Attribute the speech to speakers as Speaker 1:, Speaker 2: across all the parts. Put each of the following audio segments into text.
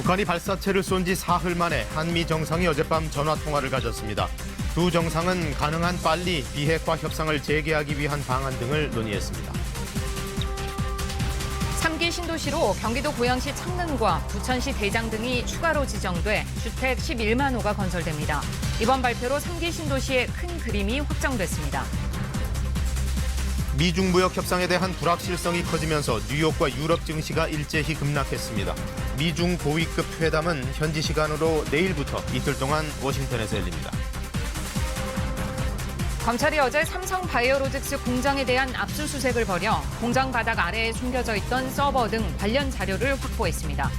Speaker 1: 북한이 발사체를 쏜 지 사흘 만에 한미 정상이 어젯밤 전화통화를 가졌습니다. 두 정상은 가능한 빨리 비핵화 협상을 재개하기 위한 방안 등을 논의했습니다.
Speaker 2: 3기 신도시로 경기도 고양시 창릉과 부천시 대장 등이 추가로 지정돼 주택 11만 호가 건설됩니다. 이번 발표로 3기 신도시의 큰 그림이 확정됐습니다.
Speaker 1: 미중 무역 협상에 대한 불확실성이 커지면서 뉴욕과 유럽 증시가 일제히 급락했습니다. 미중 고위급 회담은 현지 시간으로 내일부터 이틀 동안 워싱턴에서 열립니다.
Speaker 2: 검찰이 어제 삼성바이오로직스 공장에 대한 압수수색을 벌여 공장 바닥 아래에 숨겨져 있던 서버 등 관련 자료를 확보했습니다.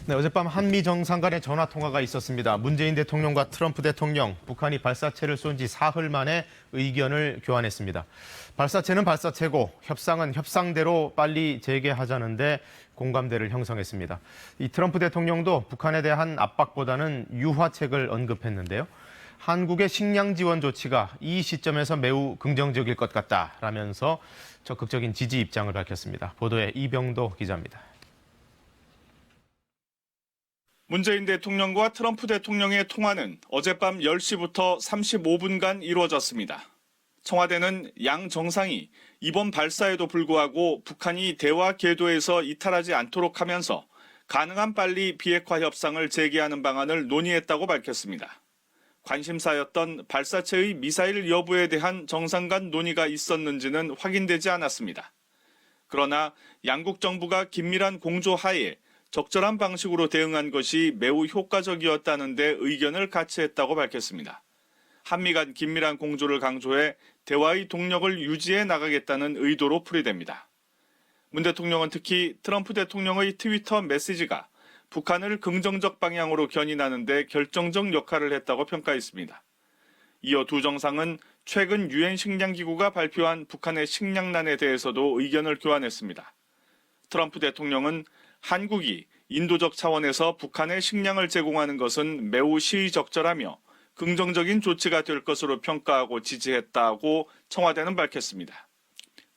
Speaker 1: 네, 어젯밤 한미 정상 간의 전화 통화가 있었습니다. 문재인 대통령과 트럼프 대통령, 북한이 발사체를 쏜 지 사흘 만에 의견을 교환했습니다. 발사체는 발사체고 협상은 협상대로 빨리 재개하자는데 공감대를 형성했습니다. 이 트럼프 대통령도 북한에 대한 압박보다는 유화책을 언급했는데요. 한국의 식량 지원 조치가 이 시점에서 매우 긍정적일 것 같다라면서 적극적인 지지 입장을 밝혔습니다. 보도에 이병도 기자입니다.
Speaker 3: 문재인 대통령과 트럼프 대통령의 통화는 어젯밤 10시부터 35분간 이루어졌습니다. 청와대는 양 정상이 이번 발사에도 불구하고 북한이 대화 궤도에서 이탈하지 않도록 하면서 가능한 빨리 비핵화 협상을 재개하는 방안을 논의했다고 밝혔습니다. 관심사였던 발사체의 미사일 여부에 대한 정상 간 논의가 있었는지는 확인되지 않았습니다. 그러나 양국 정부가 긴밀한 공조 하에 적절한 방식으로 대응한 것이 매우 효과적이었다는 데 의견을 같이 했다고 밝혔습니다. 한미 간 긴밀한 공조를 강조해 대화의 동력을 유지해 나가겠다는 의도로 풀이됩니다. 문 대통령은 특히 트럼프 대통령의 트위터 메시지가 북한을 긍정적 방향으로 견인하는 데 결정적 역할을 했다고 평가했습니다. 이어 두 정상은 최근 유엔 식량기구가 발표한 북한의 식량난에 대해서도 의견을 교환했습니다. 트럼프 대통령은 한국이 인도적 차원에서 북한에 식량을 제공하는 것은 매우 시의적절하며 긍정적인 조치가 될 것으로 평가하고 지지했다고 청와대는 밝혔습니다.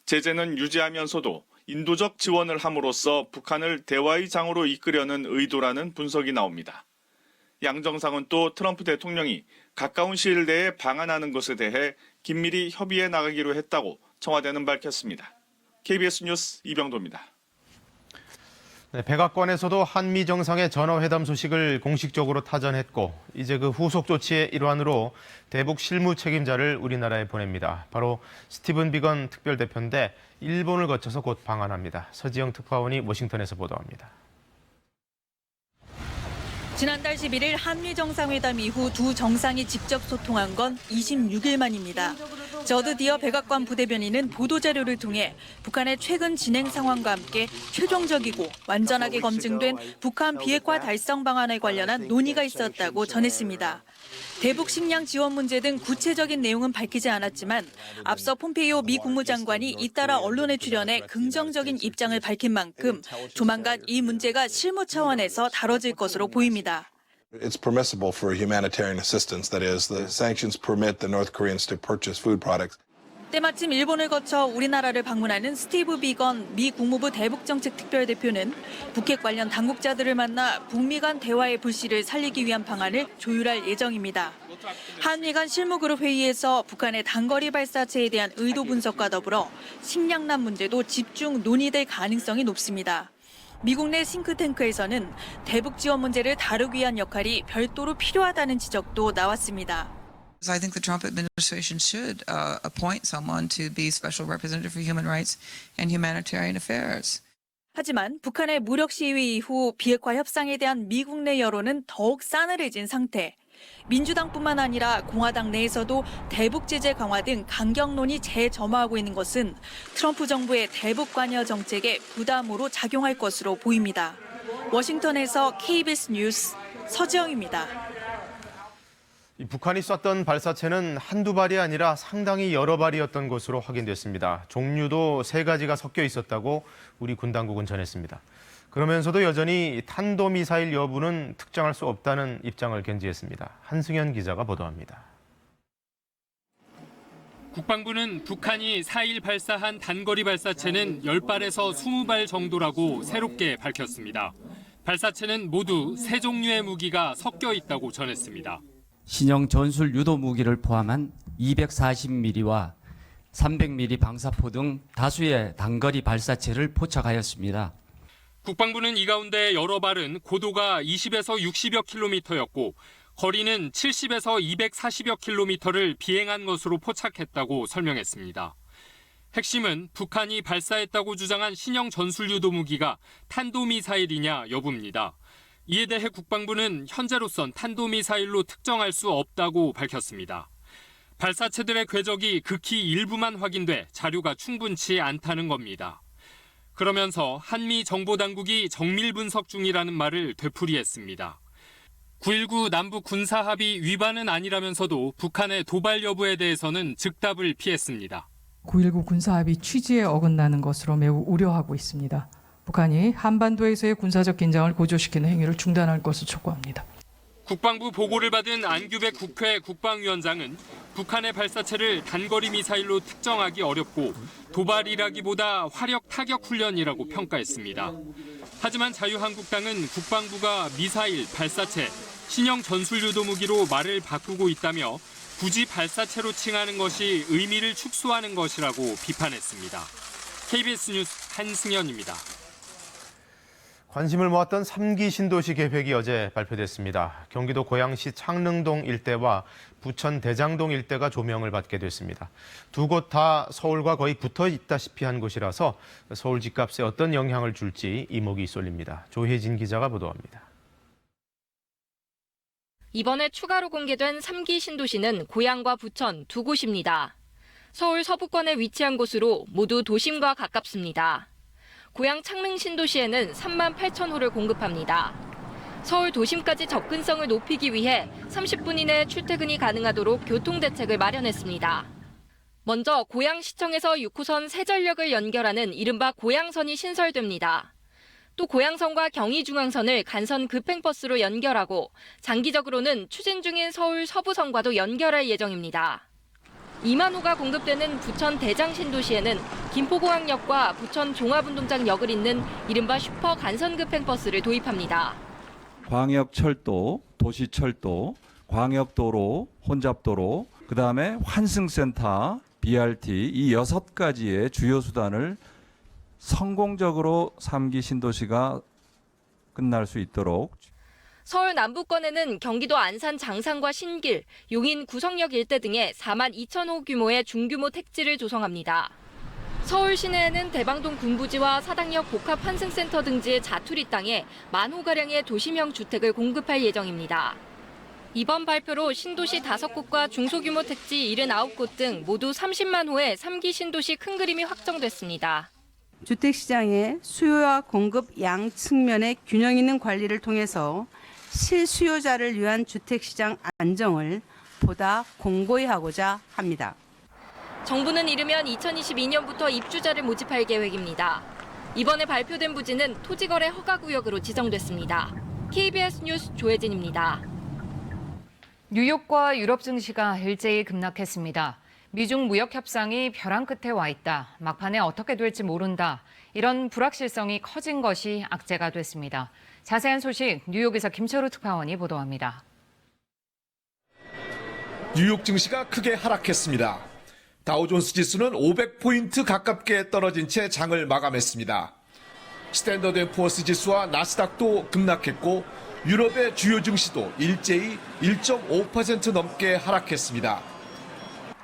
Speaker 3: 제재는 유지하면서도 인도적 지원을 함으로써 북한을 대화의 장으로 이끌려는 의도라는 분석이 나옵니다. 양 정상은 또 트럼프 대통령이 가까운 시일 내에 방한하는 것에 대해 긴밀히 협의해 나가기로 했다고 청와대는 밝혔습니다. KBS 뉴스 이병도입니다.
Speaker 1: 네, 백악관에서도 한미 정상의 전화회담 소식을 공식적으로 타전했고 이제 그 후속 조치의 일환으로 대북 실무 책임자를 우리나라에 보냅니다. 바로 스티븐 비건 특별대표인데 일본을 거쳐서 곧 방한합니다. 서지영 특파원이 워싱턴에서 보도합니다.
Speaker 4: 지난달 11일 한미 정상회담 이후 두 정상이 직접 소통한 건 26일 만입니다. 저드 디어 백악관 부대변인은 보도자료를 통해 북한의 최근 진행 상황과 함께 최종적이고 완전하게 검증된 북한 비핵화 달성 방안에 관련한 논의가 있었다고 전했습니다. 대북 식량 지원 문제 등 구체적인 내용은 밝히지 않았지만 앞서 폼페이오 미 국무장관이 잇따라 언론에 출연해 긍정적인 입장을 밝힌 만큼 조만간 이 문제가 실무 차원에서 다뤄질 것으로 보입니다.
Speaker 5: It's permissible for humanitarian assistance. That is, the sanctions permit the North Koreans to purchase food products.
Speaker 4: 때마침 일본을 거쳐 우리나라를 방문하는 스티브 비건 미 국무부 대북정책 특별대표는 북핵 관련 당국자들을 만나 북미 간 대화의 불씨를 살리기 위한 방안을 조율할 예정입니다. 한미 간 실무그룹 회의에서 북한의 단거리 발사체에 대한 의도 분석과 더불어 식량난 문제도 집중 논의될 가능성이 높습니다. 미국 내 싱크탱크에서는 대북 지원 문제를 다루기 위한 역할이 별도로 필요하다는 지적도 나왔습니다.
Speaker 6: I think the Trump administration should appoint someone to be Special Representative for Human Rights and Humanitarian Affairs.
Speaker 4: 하지만 북한의 무력 시위 이후 비핵화 협상에 대한 미국 내 여론은 더욱 싸늘해진 상태. 민주당뿐만 아니라 공화당 내에서도 대북 제재 강화 등 강경론이 재점화하고 있는 것은 트럼프 정부의 대북 관여 정책에 부담으로 작용할 것으로 보입니다. 워싱턴에서 KBS 뉴스 서지영입니다.
Speaker 1: 북한이 쐈던 발사체는 한두 발이 아니라 상당히 여러 발이었던 것으로 확인됐습니다. 종류도 3가지가 섞여 있었다고 우리 군 당국은 전했습니다. 그러면서도 여전히 탄도미사일 여부는 특정할 수 없다는 입장을 견지했습니다. 한승현 기자가 보도합니다.
Speaker 7: 국방부는 북한이 4일 발사한 단거리 발사체는 10발에서 20발 정도라고 새롭게 밝혔습니다. 발사체는 모두 세 종류의 무기가 섞여 있다고 전했습니다.
Speaker 8: 신형 전술 유도 무기를 포함한 240mm와 300mm 방사포 등 다수의 단거리 발사체를 포착하였습니다.
Speaker 7: 국방부는 이 가운데 여러 발은 고도가 20에서 60여 킬로미터였고 거리는 70에서 240여 킬로미터를 비행한 것으로 포착했다고 설명했습니다. 핵심은 북한이 발사했다고 주장한 신형 전술유도 무기가 탄도미사일이냐 여부입니다. 이에 대해 국방부는 현재로선 탄도미사일로 특정할 수 없다고 밝혔습니다. 발사체들의 궤적이 극히 일부만 확인돼 자료가 충분치 않다는 겁니다. 그러면서 한미 정보당국이 정밀 분석 중이라는 말을 되풀이했습니다. 9.19 남북 군사합의 위반은 아니라면서도 북한의 도발 여부에 대해서는 즉답을 피했습니다.
Speaker 9: 9.19 군사합의 취지에 어긋나는 것으로 매우 우려하고 있습니다. 북한이 한반도에서의 군사적 긴장을 고조시키는 행위를 중단할 것을 촉구합니다.
Speaker 7: 국방부 보고를 받은 안규백 국회 국방위원장은 북한의 발사체를 단거리 미사일로 특정하기 어렵고 도발이라기보다 화력 타격 훈련이라고 평가했습니다. 하지만 자유한국당은 국방부가 미사일, 발사체, 신형 전술유도 무기로 말을 바꾸고 있다며 굳이 발사체로 칭하는 것이 의미를 축소하는 것이라고 비판했습니다. KBS 뉴스 한승현입니다.
Speaker 1: 관심을 모았던 3기 신도시 계획이 어제 발표됐습니다. 경기도 고양시 창릉동 일대와 부천 대장동 일대가 조명을 받게 됐습니다. 두 곳 다 서울과 거의 붙어 있다시피 한 곳이라서 서울 집값에 어떤 영향을 줄지 이목이 쏠립니다. 조혜진 기자가 보도합니다.
Speaker 10: 이번에 추가로 공개된 3기 신도시는 고양과 부천 두 곳입니다. 서울 서부권에 위치한 곳으로 모두 도심과 가깝습니다. 고양 창릉 신도시에는 3만 8천 호를 공급합니다. 서울 도심까지 접근성을 높이기 위해 30분 이내 출퇴근이 가능하도록 교통대책을 마련했습니다. 먼저 고양시청에서 6호선 세전역을 연결하는 이른바 고양선이 신설됩니다. 또 고양선과 경의중앙선을 간선 급행버스로 연결하고 장기적으로는 추진 중인 서울 서부선과도 연결할 예정입니다. 2만 호가 공급되는 부천 대장 신도시에는 김포공항역과 부천 종합운동장역을 잇는 이른바 슈퍼 간선 급행버스를 도입합니다.
Speaker 11: 광역철도, 도시철도, 광역도로, 혼잡도로, 그다음에 환승센터, BRT 이 6가지의 주요 수단을 성공적으로 3기 신도시가 끝날 수 있도록
Speaker 10: 서울 남부권에는 경기도 안산 장산과 신길, 용인 구성역 일대 등에 4만 2천 호 규모의 중규모 택지를 조성합니다. 서울 시내에는 대방동 군부지와 사당역 복합 환승센터 등지의 자투리 땅에 1만 호가량의 도심형 주택을 공급할 예정입니다. 이번 발표로 신도시 5곳과 중소규모 택지 79곳 등 모두 30만 호의 3기 신도시 큰 그림이 확정됐습니다.
Speaker 12: 주택시장의 수요와 공급 양 측면의 균형 있는 관리를 통해서 실수요자를 위한 주택시장 안정을 보다 공고히 하고자 합니다.
Speaker 10: 정부는 이르면 2022년부터 입주자를 모집할 계획입니다. 이번에 발표된 부지는 토지거래 허가구역으로 지정됐습니다. KBS 뉴스 조혜진입니다.
Speaker 2: 뉴욕과 유럽 증시가 일제히 급락했습니다. 미중 무역 협상이 벼랑 끝에 와 있다. 막판에 어떻게 될지 모른다. 이런 불확실성이 커진 것이 악재가 됐습니다. 자세한 소식 뉴욕에서 김철우 특파원이 보도합니다.
Speaker 13: 뉴욕 증시가 크게 하락했습니다. 다우존스 지수는 500포인트 가깝게 떨어진 채 장을 마감했습니다. 스탠더드 & 푸어스 지수와 나스닥도 급락했고 유럽의 주요 증시도 일제히 1.5% 넘게 하락했습니다.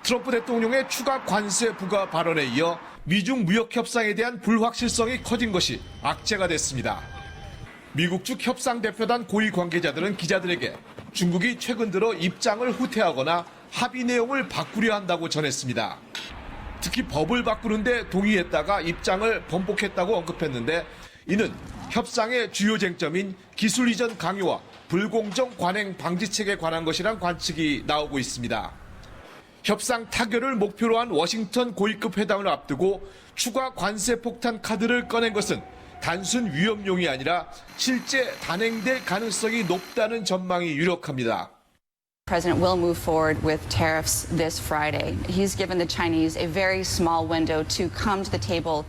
Speaker 13: 트럼프 대통령의 추가 관세 부과 발언에 이어 미중 무역 협상에 대한 불확실성이 커진 것이 악재가 됐습니다. 미국 측 협상 대표단 고위 관계자들은 기자들에게 중국이 최근 들어 입장을 후퇴하거나 합의 내용을 바꾸려 한다고 전했습니다. 특히 법을 바꾸는데 동의했다가 입장을 번복했다고 언급했는데 이는 협상의 주요 쟁점인 기술 이전 강요와 불공정 관행 방지책에 관한 것이란 관측이 나오고 있습니다. 협상 타결을 목표로 한 워싱턴 고위급 회담을 앞두고 추가 관세 폭탄 카드를 꺼낸 것은 단순 위협용이 아니라 실제 단행될 가능성이 높다는 전망이 유력합니다.
Speaker 14: President will move forward with tariffs this Friday. He's given the Chinese a very small window to come to the table.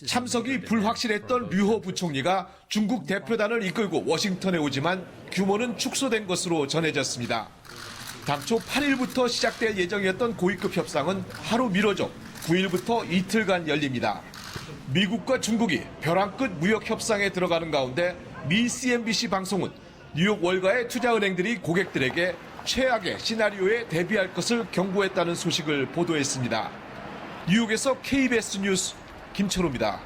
Speaker 13: 참석이 불확실했던 류호 부총리가 중국 대표단을 이끌고 워싱턴에 오지만 규모는 축소된 것으로 전해졌습니다. 당초 8일부터 시작될 예정이었던 고위급 협상은 하루 미뤄져 9일부터 이틀간 열립니다. 미국과 중국이 벼랑 끝 무역 협상에 들어가는 가운데 미 CNBC 방송은 뉴욕 월가의 투자은행들이 고객들에게 최악의 시나리오에 대비할 것을 경고했다는 소식을 보도했습니다. 뉴욕에서 KBS 뉴스 김철우입니다.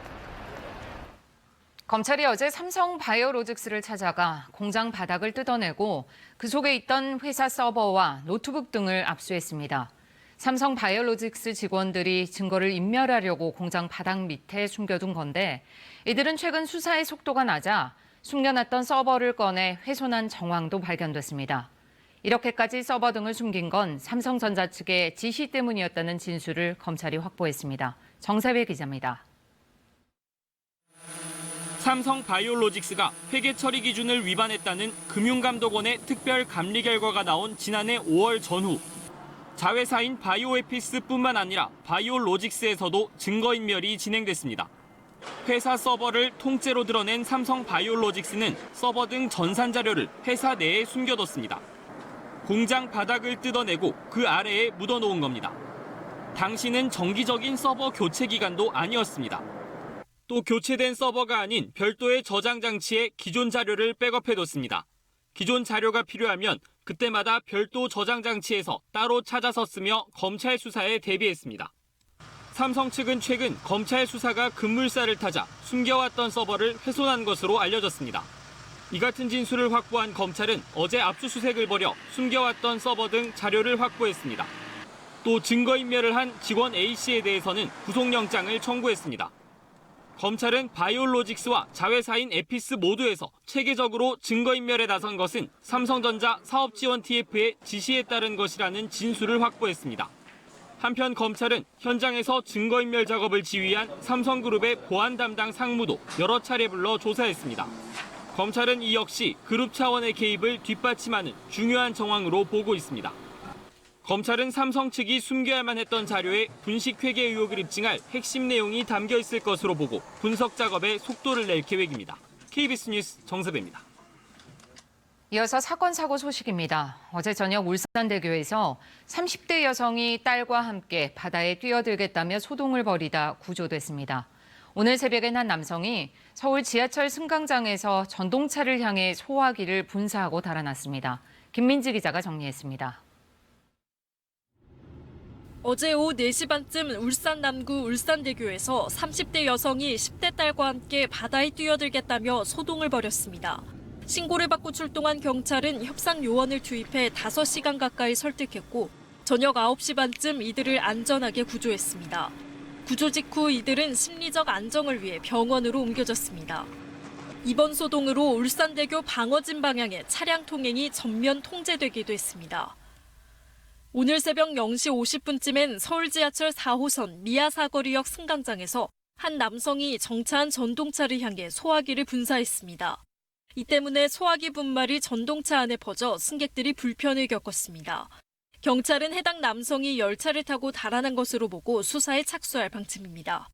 Speaker 2: 검찰이 어제 삼성 바이오로직스를 찾아가 공장 바닥을 뜯어내고 그 속에 있던 회사 서버와 노트북 등을 압수했습니다. 삼성 바이오로직스 직원들이 증거를 인멸하려고 공장 바닥 밑에 숨겨둔 건데 이들은 최근 수사의 속도가 낮아 숨겨놨던 서버를 꺼내 훼손한 정황도 발견됐습니다. 이렇게까지 서버 등을 숨긴 건 삼성전자 측의 지시 때문이었다는 진술을 검찰이 확보했습니다. 정세배 기자입니다.
Speaker 15: 삼성 바이오로직스가 회계 처리 기준을 위반했다는 금융감독원의 특별 감리 결과가 나온 지난해 5월 전후 자회사인 바이오에피스뿐만 아니라 바이오로직스에서도 증거인멸이 진행됐습니다. 회사 서버를 통째로 드러낸 삼성 바이오로직스는 서버 등 전산 자료를 회사 내에 숨겨뒀습니다. 공장 바닥을 뜯어내고 그 아래에 묻어놓은 겁니다. 당시는 정기적인 서버 교체 기간도 아니었습니다. 또 교체된 서버가 아닌 별도의 저장 장치에 기존 자료를 백업해뒀습니다. 기존 자료가 필요하면 그때마다 별도 저장 장치에서 따로 찾아서 쓰며 검찰 수사에 대비했습니다. 삼성 측은 최근 검찰 수사가 급물살을 타자 숨겨왔던 서버를 훼손한 것으로 알려졌습니다. 이 같은 진술을 확보한 검찰은 어제 압수수색을 벌여 숨겨왔던 서버 등 자료를 확보했습니다. 또 증거인멸을 한 직원 A씨에 대해서는 구속영장을 청구했습니다. 검찰은 바이오로직스와 자회사인 에피스 모두에서 체계적으로 증거인멸에 나선 것은 삼성전자 사업지원 TF의 지시에 따른 것이라는 진술을 확보했습니다. 한편 검찰은 현장에서 증거인멸 작업을 지휘한 삼성그룹의 보안 담당 상무도 여러 차례 불러 조사했습니다. 검찰은 이 역시 그룹 차원의 개입을 뒷받침하는 중요한 정황으로 보고 있습니다. 검찰은 삼성 측이 숨겨야만 했던 자료에 분식회계 의혹을 입증할 핵심 내용이 담겨 있을 것으로 보고 분석 작업에 속도를 낼 계획입니다. KBS 뉴스 정세배입니다.
Speaker 2: 이어서 사건 사고 소식입니다. 어제 저녁 울산대교에서 30대 여성이 딸과 함께 바다에 뛰어들겠다며 소동을 벌이다 구조됐습니다. 오늘 새벽엔 한 남성이 서울 지하철 승강장에서 전동차를 향해 소화기를 분사하고 달아났습니다. 김민지 기자가 정리했습니다.
Speaker 16: 어제 오후 4시 반쯤 울산 남구 울산대교에서 30대 여성이 10대 딸과 함께 바다에 뛰어들겠다며 소동을 벌였습니다. 신고를 받고 출동한 경찰은 협상 요원을 투입해 5시간 가까이 설득했고 저녁 9시 반쯤 이들을 안전하게 구조했습니다. 구조 직후 이들은 심리적 안정을 위해 병원으로 옮겨졌습니다. 이번 소동으로 울산대교 방어진 방향의 차량 통행이 전면 통제되기도 했습니다. 오늘 새벽 0시 50분쯤엔 서울 지하철 4호선 미아사거리역 승강장에서 한 남성이 정차한 전동차를 향해 소화기를 분사했습니다. 이 때문에 소화기 분말이 전동차 안에 퍼져 승객들이 불편을 겪었습니다. 경찰은 해당 남성이 열차를 타고 달아난 것으로 보고 수사에 착수할 방침입니다.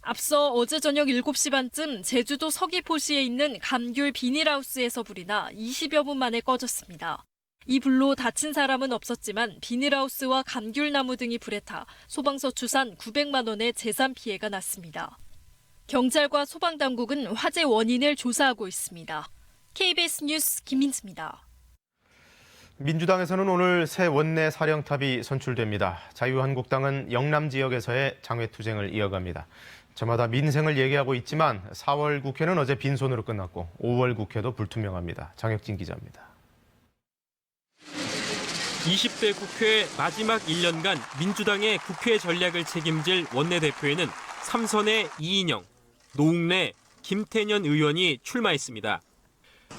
Speaker 16: 앞서 어제 저녁 7시 반쯤 제주도 서귀포시에 있는 감귤 비닐하우스에서 불이 나 20여 분 만에 꺼졌습니다. 이 불로 다친 사람은 없었지만 비닐하우스와 감귤나무 등이 불에 타 소방서 추산 900만 원의 재산 피해가 났습니다. 경찰과 소방당국은 화재 원인을 조사하고 있습니다. KBS 뉴스 김민지입니다.
Speaker 1: 민주당에서는 오늘 새 원내 사령탑이 선출됩니다. 자유한국당은 영남 지역에서의 장외투쟁을 이어갑니다. 저마다 민생을 얘기하고 있지만 4월 국회는 어제 빈손으로 끝났고 5월 국회도 불투명합니다. 장혁진 기자입니다.
Speaker 15: 20대 국회 마지막 1년간 민주당의 국회 전략을 책임질 원내대표에는 삼선의 이인영, 노웅래, 김태년 의원이 출마했습니다.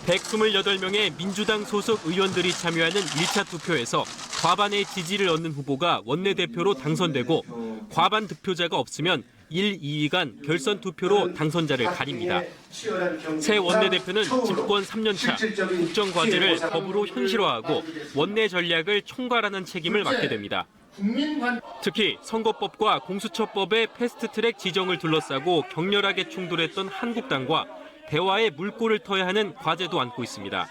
Speaker 15: 128명의 민주당 소속 의원들이 참여하는 1차 투표에서 과반의 지지를 얻는 후보가 원내대표로 당선되고 과반 득표자가 없으면
Speaker 7: 1, 2위 간 결선 투표로 당선자를 가립니다. 새 원내대표는 집권 3년차 국정 과제를 법으로 현실화하고 원내 전략을 총괄하는 책임을 맡게 됩니다. 특히 선거법과 공수처법의 패스트트랙 지정을 둘러싸고 격렬하게 충돌했던 한국당과 대화의 물꼬를 터야 하는 과제도 안고 있습니다.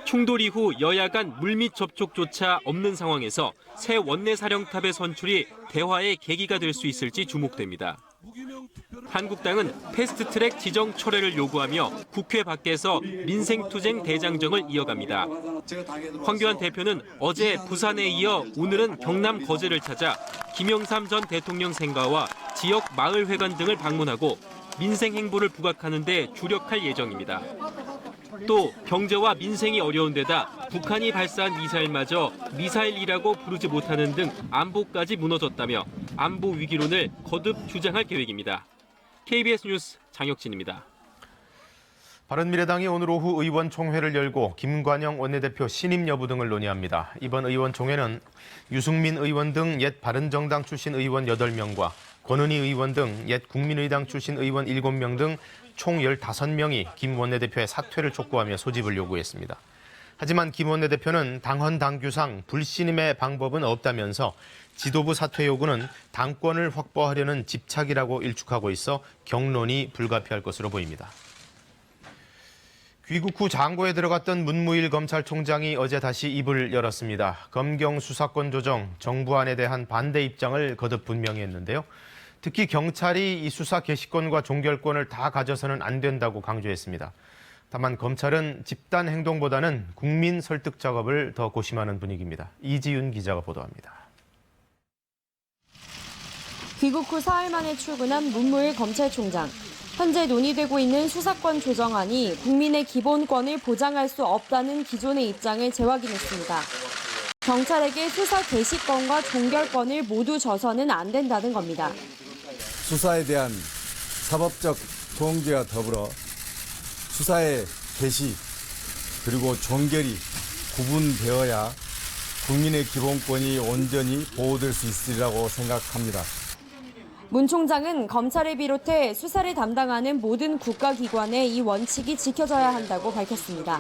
Speaker 7: 충돌 이후 여야 간 물밑 접촉조차 없는 상황에서 새 원내사령탑의 선출이 대화의 계기가 될 수 있을지 주목됩니다. 한국당은 패스트트랙 지정 철회를 요구하며 국회 밖에서 민생투쟁 대장정을 이어갑니다. 황교안 대표는 어제 부산에 이어 오늘은 경남 거제를 찾아 김영삼 전 대통령 생가와 지역 마을회관 등을 방문하고 민생 행보를 부각하는 데 주력할 예정입니다. 또 경제와 민생이 어려운 데다 북한이 발사한 미사일마저 미사일이라고 부르지 못하는 등 안보까지 무너졌다며 안보 위기론을 거듭 주장할 계획입니다. KBS 뉴스 장혁진입니다.
Speaker 1: 바른미래당이 오늘 오후 의원총회를 열고 김관영 원내대표 신임 여부 등을 논의합니다. 이번 의원총회는 유승민 의원 등 옛 바른정당 출신 의원 8명과 권은희 의원 등 옛 국민의당 출신 의원 7명 등 총 15명이 김 원내대표의 사퇴를 촉구하며 소집을 요구했습니다. 하지만 김 원내대표는 당헌 당규상 불신임의 방법은 없다면서 지도부 사퇴 요구는 당권을 확보하려는 집착이라고 일축하고 있어 경론이 불가피할 것으로 보입니다. 귀국 후 장고에 들어갔던 문무일 검찰총장이 어제 다시 입을 열었습니다. 검경 수사권 조정, 정부안에 대한 반대 입장을 거듭 분명히 했는데요. 특히 경찰이 이 수사 개시권과 종결권을 다 가져서는 안 된다고 강조했습니다. 다만 검찰은 집단 행동보다는 국민 설득 작업을 더 고심하는 분위기입니다. 이지윤 기자가 보도합니다.
Speaker 17: 귀국 후 사흘 만에 출근한 문무일 검찰총장. 현재 논의되고 있는 수사권 조정안이 국민의 기본권을 보장할 수 없다는 기존의 입장을 재확인했습니다. 경찰에게 수사 개시권과 종결권을 모두 줘서는 안 된다는 겁니다.
Speaker 18: 수사에 대한 사법적 통제와 더불어 수사의 개시 그리고 종결이 구분되어야 국민의 기본권이 온전히 보호될 수 있으리라고 생각합니다.
Speaker 17: 문 총장은 검찰을 비롯해 수사를 담당하는 모든 국가기관의 이 원칙이 지켜져야 한다고 밝혔습니다.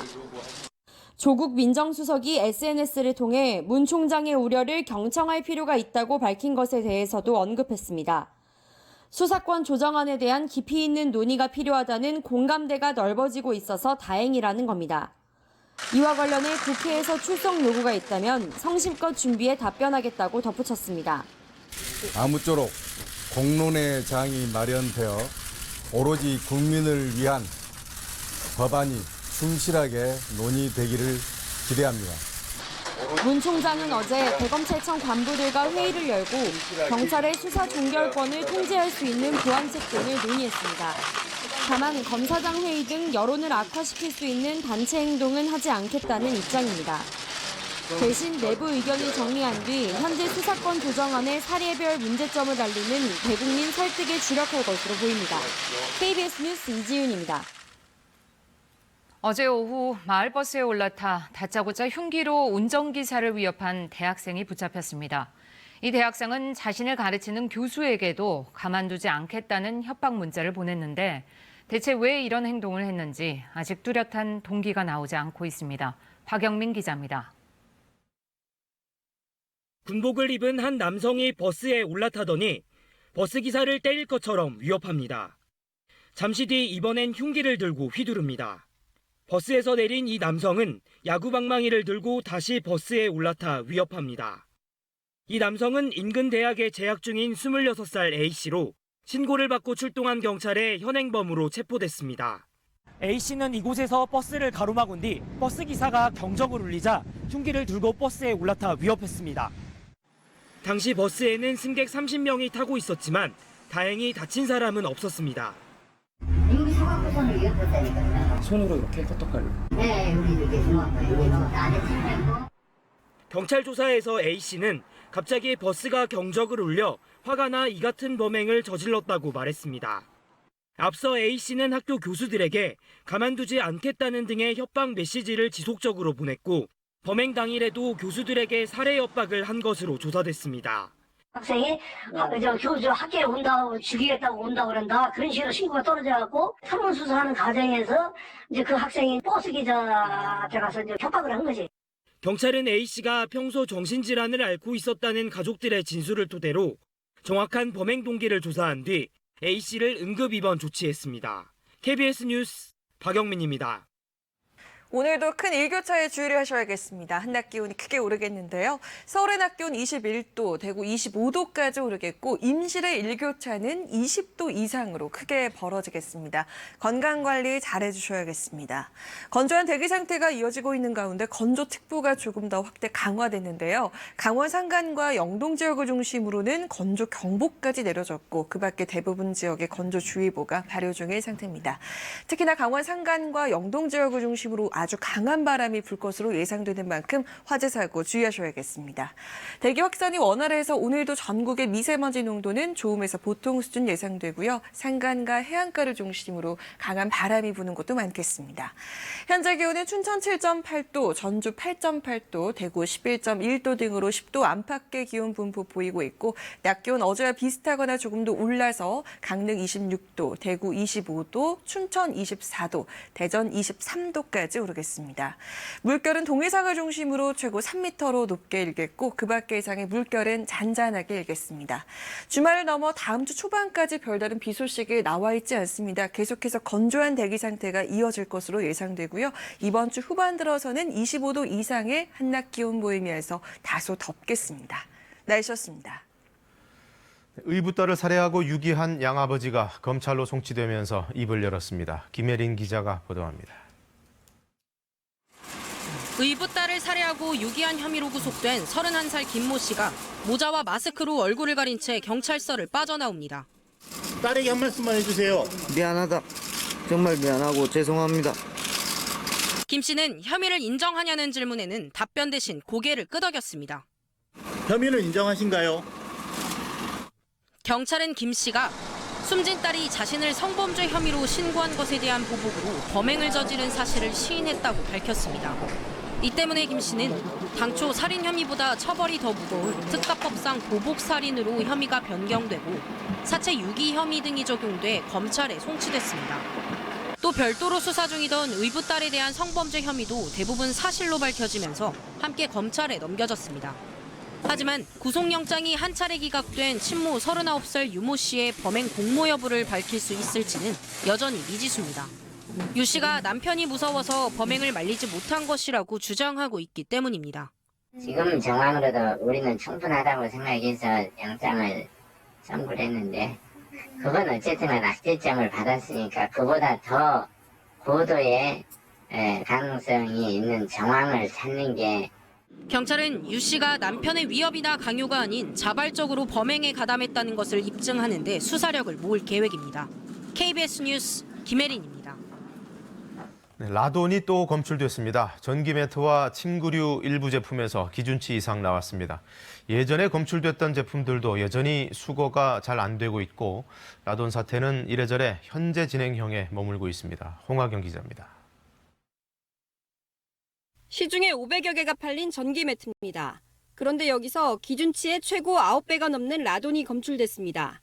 Speaker 17: 조국 민정수석이 SNS를 통해 문 총장의 우려를 경청할 필요가 있다고 밝힌 것에 대해서도 언급했습니다. 수사권 조정안에 대한 깊이 있는 논의가 필요하다는 공감대가 넓어지고 있어서 다행이라는 겁니다. 이와 관련해 국회에서 출석 요구가 있다면 성심껏 준비해 답변하겠다고 덧붙였습니다.
Speaker 18: 아무쪼록 공론의 장이 마련되어 오로지 국민을 위한 법안이 충실하게 논의되기를 기대합니다.
Speaker 17: 문 총장은 어제 대검찰청 관부들과 회의를 열고 경찰의 수사 종결권을 통제할 수 있는 보완책 등을 논의했습니다. 다만 검사장 회의 등 여론을 악화시킬 수 있는 단체 행동은 하지 않겠다는 입장입니다. 대신 내부 의견을 정리한 뒤 현재 수사권 조정안의 사례별 문제점을 알리는 대국민 설득에 주력할 것으로 보입니다. KBS 뉴스 이지윤입니다.
Speaker 2: 어제 오후 마을버스에 올라타 다짜고짜 흉기로 운전기사를 위협한 대학생이 붙잡혔습니다. 이 대학생은 자신을 가르치는 교수에게도 가만두지 않겠다는 협박 문자를 보냈는데 대체 왜 이런 행동을 했는지 아직 뚜렷한 동기가 나오지 않고 있습니다. 박영민 기자입니다.
Speaker 15: 군복을 입은 한 남성이 버스에 올라타더니 버스기사를 때릴 것처럼 위협합니다. 잠시 뒤 이번엔 흉기를 들고 휘두릅니다. 버스에서 내린 이 남성은 야구방망이를 들고 다시 버스에 올라타 위협합니다. 이 남성은 인근 대학에 재학 중인 26살 A씨로 신고를 받고 출동한 경찰에 현행범으로 체포됐습니다.
Speaker 19: A씨는 이곳에서 버스를 가로막은 뒤 버스기사가 경적을 울리자 흉기를 들고 버스에 올라타 위협했습니다.
Speaker 15: 당시 버스에는 승객 30명이 타고 있었지만 다행히 다친 사람은 없었습니다.
Speaker 20: 여기 상황부서는 위협했다니까요.
Speaker 19: 손으로 이렇게 헛떡하려고?
Speaker 20: 네, 여기 이렇게 안에 차고.
Speaker 15: 경찰 조사에서 A씨는 갑자기 버스가 경적을 울려 화가 나 이 같은 범행을 저질렀다고 말했습니다. 앞서 A씨는 학교 교수들에게 가만두지 않겠다는 등의 협박 메시지를 지속적으로 보냈고 범행 당일에도 교수들에게 살해 협박을 한 것으로 조사됐습니다.
Speaker 20: 학생이 저 학교에 온다고 죽이겠다고 온다고 그런다 그런 식으로 신고가 떨어져갖고 설문수사하는 과정에서 이제 그 학생이 버스 기자한테 가서 이제 협박을 한 거지.
Speaker 19: 경찰은 A씨가 평소 정신질환을 앓고 있었다는 가족들의 진술을 토대로 정확한 범행 동기를 조사한 뒤 A씨를 응급 입원 조치했습니다. KBS 뉴스 박영민입니다.
Speaker 21: 오늘도 큰 일교차에 주의를 하셔야겠습니다. 한낮 기온이 크게 오르겠는데요. 서울의 낮 기온 21도, 대구 25도까지 오르겠고 임실의 일교차는 20도 이상으로 크게 벌어지겠습니다. 건강관리 잘해주셔야겠습니다. 건조한 대기 상태가 이어지고 있는 가운데 건조특보가 조금 더 확대 강화됐는데요. 강원 산간과 영동 지역을 중심으로는 건조경보까지 내려졌고 그 밖에 대부분 지역에 건조주의보가 발효 중인 상태입니다. 특히나 강원 산간과 영동 지역을 중심으로 아주 강한 바람이 불 것으로 예상되는 만큼 화재 사고 주의하셔야겠습니다. 대기 확산이 원활해서 오늘도 전국의 미세먼지 농도는 좋음에서 보통 수준 예상되고요. 산간과 해안가를 중심으로 강한 바람이 부는 곳도 많겠습니다. 현재 기온은 춘천 7.8도, 전주 8.8도, 대구 11.1도 등으로 10도 안팎의 기온 분포 보이고 있고 낮 기온 어제와 비슷하거나 조금 더 올라서 강릉 26도, 대구 25도, 춘천 24도, 대전 23도까지 오르겠습니다. 물결은 동해상을 중심으로 최고 3m로 높게 일겠고 그 밖의 이상의 물결은 잔잔하게 일겠습니다. 주말을 넘어 다음 주 초반까지 별다른 비 소식이 나와 있지 않습니다. 계속해서 건조한 대기 상태가 이어질 것으로 예상되고요. 이번 주 후반 들어서는 25도 이상의 한낮 기온 모이면서 다소 덥겠습니다. 날씨였습니다.
Speaker 1: 의붓딸을 살해하고 유기한 양아버지가 검찰로 송치되면서 입을 열었습니다. 김혜린 기자가 보도합니다.
Speaker 22: 의붓딸을 살해하고 유기한 혐의로 구속된 31살 김모 씨가 모자와 마스크로 얼굴을 가린 채 경찰서를 빠져나옵니다.
Speaker 23: 딸에게 한 말씀만 해주세요. 미안하다. 정말 미안하고 죄송합니다.
Speaker 22: 김 씨는 혐의를 인정하냐는 질문에는 답변 대신 고개를 끄덕였습니다.
Speaker 23: 혐의를 인정하신가요?
Speaker 22: 경찰은 김 씨가 숨진 딸이 자신을 성범죄 혐의로 신고한 것에 대한 보복으로 범행을 저지른 사실을 시인했다고 밝혔습니다. 이 때문에 김 씨는 당초 살인 혐의보다 처벌이 더 무거운 특가법상 보복살인으로 혐의가 변경되고 사체 유기 혐의 등이 적용돼 검찰에 송치됐습니다. 또 별도로 수사 중이던 의붓딸에 대한 성범죄 혐의도 대부분 사실로 밝혀지면서 함께 검찰에 넘겨졌습니다. 하지만 구속영장이 한 차례 기각된 친모 39살 유모 씨의 범행 공모 여부를 밝힐 수 있을지는 여전히 미지수입니다. 유 씨가 남편이 무서워서 범행을 말리지 못한 것이라고 주장하고 있기 때문입니다.
Speaker 20: 지금 정황으로도 우리는 충분하다고 생각해서 영장을 선고를 했는데 그건 어쨌든 악질점을 받았으니까 그보다 더 고도의 가능성이 있는 정황을 찾는 게
Speaker 22: 경찰은 유 씨가 남편의 위협이나 강요가 아닌 자발적으로 범행에 가담했다는 것을 입증하는 데 수사력을 모을 계획입니다. KBS 뉴스 김혜린입니다.
Speaker 1: 라돈이 또 검출됐습니다. 전기 매트와 침구류 일부 제품에서 기준치 이상 나왔습니다. 예전에 검출됐던 제품들도 여전히 수거가 잘 안 되고 있고 라돈 사태는 이래저래 현재 진행형에 머물고 있습니다. 홍하경 기자입니다.
Speaker 24: 시중에 500여 개가 팔린 전기 매트입니다. 그런데 여기서 기준치의 최고 9배가 넘는 라돈이 검출됐습니다.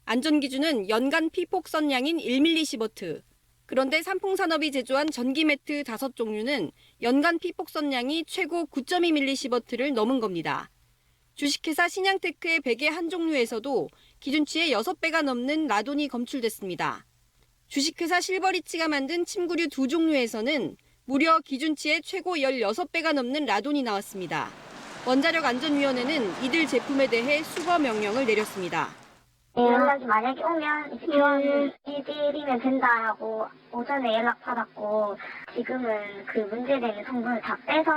Speaker 24: 안전기준은 연간 피폭선량인 1mSv. 그런데 삼풍산업이 제조한 전기 매트 5종류는 연간 피폭선량이 최고 9.2mSv를 넘은 겁니다. 주식회사 신양테크의 베개 한 종류에서도 기준치의 6배가 넘는 라돈이 검출됐습니다. 주식회사 실버리치가 만든 침구류 2종류에서는 무려 기준치의 최고 16배가 넘는 라돈이 나왔습니다. 원자력안전위원회는 이들 제품에 대해 수거 명령을 내렸습니다.
Speaker 20: 연락이 만약에 오면 이런 일이면 된다라고 오전에 연락받았고 지금은 그 문제되는 성분을 다 빼서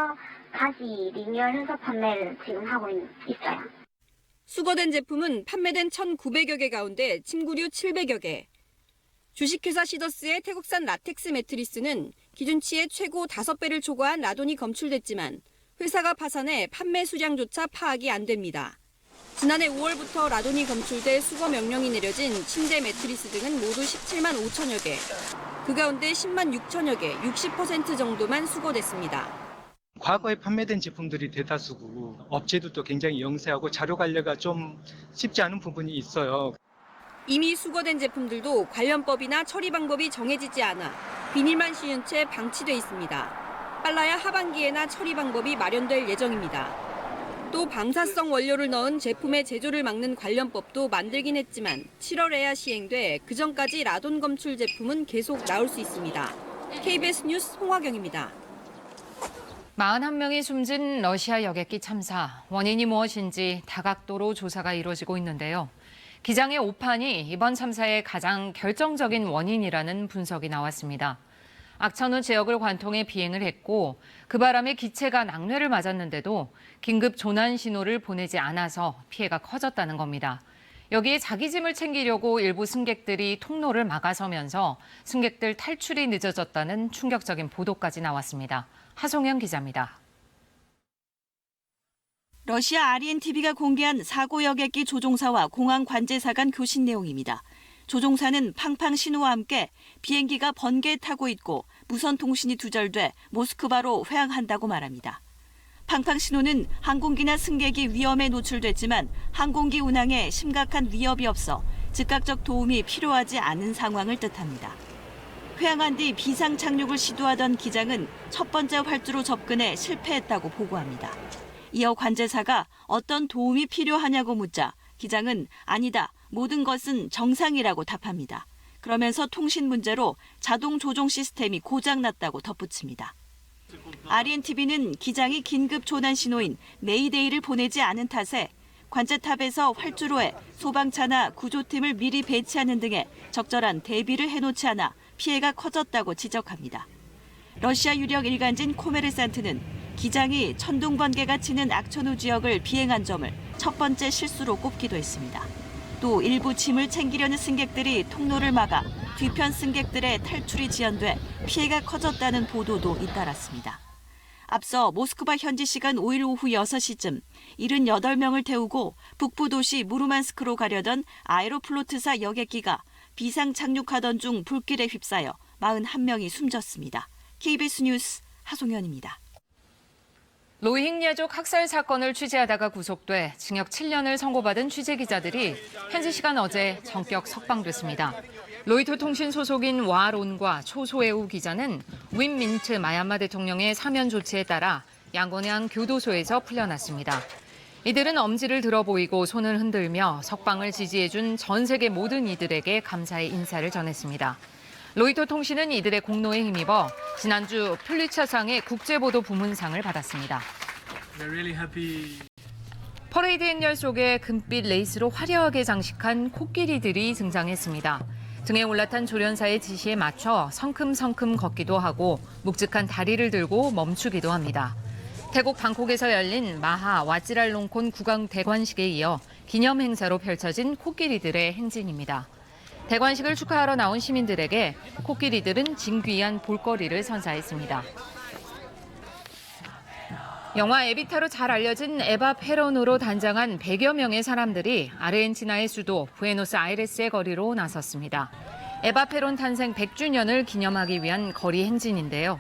Speaker 20: 다시 리뉴얼해서 판매를 지금 하고 있어요.
Speaker 24: 수거된 제품은 판매된 1,900여 개 가운데 침구류 700여 개. 주식회사 시더스의 태국산 라텍스 매트리스는 기준치의 최고 5배를 초과한 라돈이 검출됐지만 회사가 파산해 판매 수량조차 파악이 안 됩니다. 지난해 5월부터 라돈이 검출돼 수거 명령이 내려진 침대 매트리스 등은 모두 17만 5천여 개. 그 가운데 10만 6천여 개, 60% 정도만 수거됐습니다.
Speaker 3: 과거에 판매된 제품들이 대다수고 업체도 굉장히 영세하고 자료 관리가 좀 쉽지 않은 부분이 있어요.
Speaker 24: 이미 수거된 제품들도 관련법이나 처리 방법이 정해지지 않아 비닐만 씌운 채 방치돼 있습니다. 빨라야 하반기에나 처리 방법이 마련될 예정입니다. 또 방사성 원료를 넣은 제품의 제조를 막는 관련법도 만들긴 했지만 7월에야 시행돼 그전까지 라돈 검출 제품은 계속 나올 수 있습니다. KBS 뉴스 홍화경입니다.
Speaker 2: 41명이 숨진 러시아 여객기 참사. 원인이 무엇인지 다각도로 조사가 이루어지고 있는데요. 기장의 오판이 이번 참사의 가장 결정적인 원인이라는 분석이 나왔습니다. 악천후 지역을 관통해 비행을 했고 그 바람에 기체가 낙뢰를 맞았는데도 긴급 조난 신호를 보내지 않아서 피해가 커졌다는 겁니다. 여기에 자기 짐을 챙기려고 일부 승객들이 통로를 막아서면서 승객들 탈출이 늦어졌다는 충격적인 보도까지 나왔습니다. 하송현 기자입니다.
Speaker 4: 러시아 RENTV가 공개한 사고 여객기 조종사와 공항 관제사 간 교신 내용입니다. 조종사는 팡팡 신호와 함께 비행기가 번개에 타고 있고 무선 통신이 두절돼 모스크바로 회항한다고 말합니다. 팡팡 신호는 항공기나 승객이 위험에 노출됐지만 항공기 운항에 심각한 위협이 없어 즉각적 도움이 필요하지 않은 상황을 뜻합니다. 회항한 뒤 비상 착륙을 시도하던 기장은 첫 번째 활주로 접근에 실패했다고 보고합니다. 이어 관제사가 어떤 도움이 필요하냐고 묻자 기장은 아니다, 모든 것은 정상이라고 답합니다. 그러면서 통신 문제로 자동 조종 시스템이 고장났다고 덧붙입니다. RENTV는 기장이 긴급 조난 신호인 메이데이를 보내지 않은 탓에 관제탑에서 활주로에 소방차나 구조팀을 미리 배치하는 등의 적절한 대비를 해놓지 않아 피해가 커졌다고 지적합니다. 러시아 유력 일간진 코메르산트는 기장이 천둥 번개가 치는 악천후 지역을 비행한 점을 첫 번째 실수로 꼽기도 했습니다. 또 일부 짐을 챙기려는 승객들이 통로를 막아 뒤편 승객들의 탈출이 지연돼 피해가 커졌다는 보도도 잇따랐습니다. 앞서 모스크바 현지 시간 5일 오후 6시쯤 78명을 태우고 북부 도시 무르만스크로 가려던 아에로플로트사 여객기가 비상 착륙하던 중 불길에 휩싸여 41명이 숨졌습니다. KBS 뉴스 하송현입니다.
Speaker 2: 로힝야족 학살 사건을 취재하다가 구속돼 징역 7년을 선고받은 취재기자들이 현지 시간 어제 전격 석방됐습니다. 로이터 통신 소속인 와론과 초소에우 기자는 윈 민트 마얀마 대통령의 사면 조치에 따라 양곤양 교도소에서 풀려났습니다. 이들은 엄지를 들어 보이고 손을 흔들며 석방을 지지해준 전 세계 모든 이들에게 감사의 인사를 전했습니다. 로이터 통신은 이들의 공로에 힘입어 지난주 퓰리처상의 국제보도 부문상을 받았습니다. 퍼레이드 행렬 속에 금빛 레이스로 화려하게 장식한 코끼리들이 등장했습니다. 등에 올라탄 조련사의 지시에 맞춰 성큼성큼 걷기도 하고 묵직한 다리를 들고 멈추기도 합니다. 태국 방콕에서 열린 마하 와찌랄롱콘 국왕 대관식에 이어 기념 행사로 펼쳐진 코끼리들의 행진입니다. 대관식을 축하하러 나온 시민들에게 코끼리들은 진귀한 볼거리를 선사했습니다. 영화 에비타로 잘 알려진 에바 페론으로 단장한 100여 명의 사람들이 아르헨티나의 수도 부에노스아이레스의 거리로 나섰습니다. 에바 페론 탄생 100주년을 기념하기 위한 거리 행진인데요.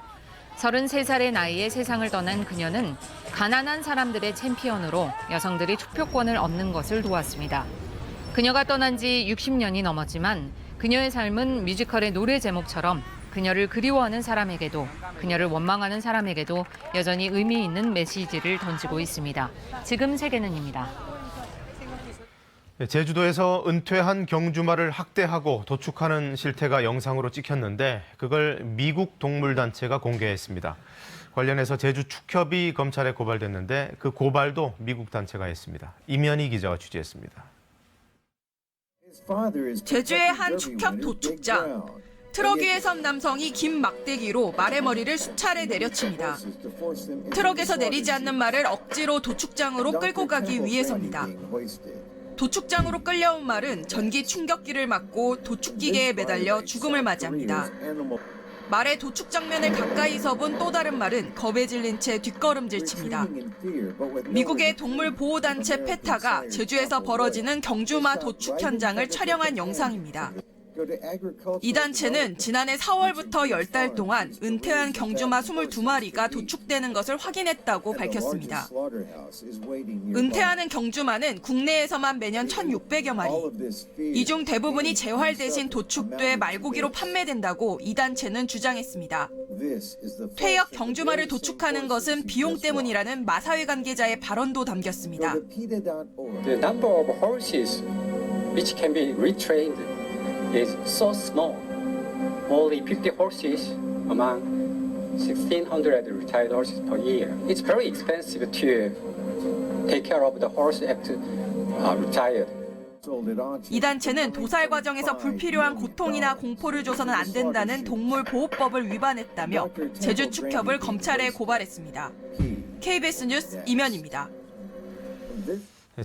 Speaker 2: 33살의 나이에 세상을 떠난 그녀는 가난한 사람들의 챔피언으로 여성들이 투표권을 얻는 것을 도왔습니다. 그녀가 떠난 지 60년이 넘었지만 그녀의 삶은 뮤지컬의 노래 제목처럼 그녀를 그리워하는 사람에게도 그녀를 원망하는 사람에게도 여전히 의미 있는 메시지를 던지고 있습니다. 지금 세계는입니다.
Speaker 1: 제주도에서 은퇴한 경주마를 학대하고 도축하는 실태가 영상으로 찍혔는데 그걸 미국 동물단체가 공개했습니다. 관련해서 제주축협이 검찰에 고발됐는데 그 고발도 미국 단체가 했습니다. 임현희 기자가 취재했습니다.
Speaker 5: 제주의 한 축협 도축장. 트럭 위에 선 남성이 긴 막대기로 말의 머리를 수차례 내려칩니다. 트럭에서 내리지 않는 말을 억지로 도축장으로 끌고 가기 위해서입니다. 도축장으로 끌려온 말은 전기 충격기를 맞고 도축기계에 매달려 죽음을 맞이합니다. 말의 도축 장면을 가까이서 본 또 다른 말은 겁에 질린 채 뒷걸음질 칩니다. 미국의 동물보호단체 페타가 제주에서 벌어지는 경주마 도축 현장을 촬영한 영상입니다. 이 단체는 지난해 4월부터 10달 동안 은퇴한 경주마 22마리가 도축되는 것을 확인했다고 밝혔습니다. 은퇴하는 경주마는 국내에서만 매년 1,600여 마리. 이 중 대부분이 재활 대신 도축돼 말고기로 판매된다고 이 단체는 주장했습니다. 퇴역 경주마를 도축하는 것은 비용 때문이라는 마사회 관계자의 발언도 담겼습니다.
Speaker 6: The number of horses which can be retrained is so small. Only 50 horses among 1,600 retired horses per year. It's very expensive to take care of the horse after retired.
Speaker 5: 이 단체는 도살 과정에서 불필요한 고통이나 공포를 줘서는 안 된다는 동물보호법을 위반했다며 제주축협을 검찰에 고발했습니다. KBS 뉴스 이면입니다.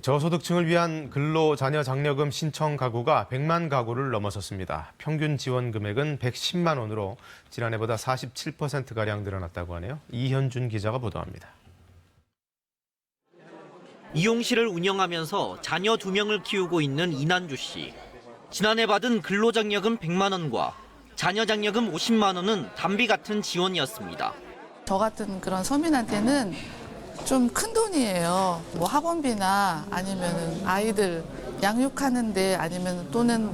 Speaker 1: 저소득층을 위한 근로자녀장려금 신청 가구가 100만 가구를 넘어섰습니다. 평균 지원 금액은 110만 원으로 지난해보다 47%가량 늘어났다고 하네요. 이현준 기자가 보도합니다.
Speaker 8: 미용실을 운영하면서 자녀 2명을 키우고 있는 이난주 씨. 지난해 받은 근로장려금 100만 원과 자녀장려금 50만 원은 담비 같은 지원이었습니다.
Speaker 9: 저 같은 그런 서민한테는 좀 큰 돈이에요. 뭐 학원비나 아니면 아이들 양육하는데 아니면 또는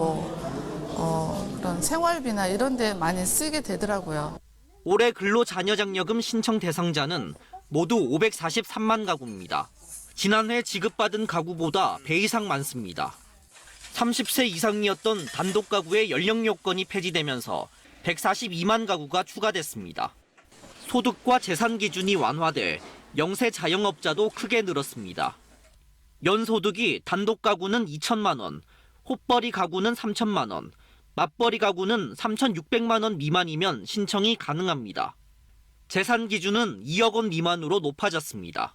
Speaker 9: 그런 생활비나 이런 데 많이 쓰게 되더라고요.
Speaker 8: 올해 근로자녀장려금 신청 대상자는 모두 543만 가구입니다. 지난해 지급받은 가구보다 배 이상 많습니다. 30세 이상이었던 단독 가구의 연령 요건이 폐지되면서 142만 가구가 추가됐습니다. 소득과 재산 기준이 완화돼 영세 자영업자도 크게 늘었습니다. 연소득이 단독 가구는 2천만 원, 헛벌이 가구는 3천만 원, 맞벌이 가구는 3,600만 원 미만이면 신청이 가능합니다. 재산 기준은 2억 원 미만으로 높아졌습니다.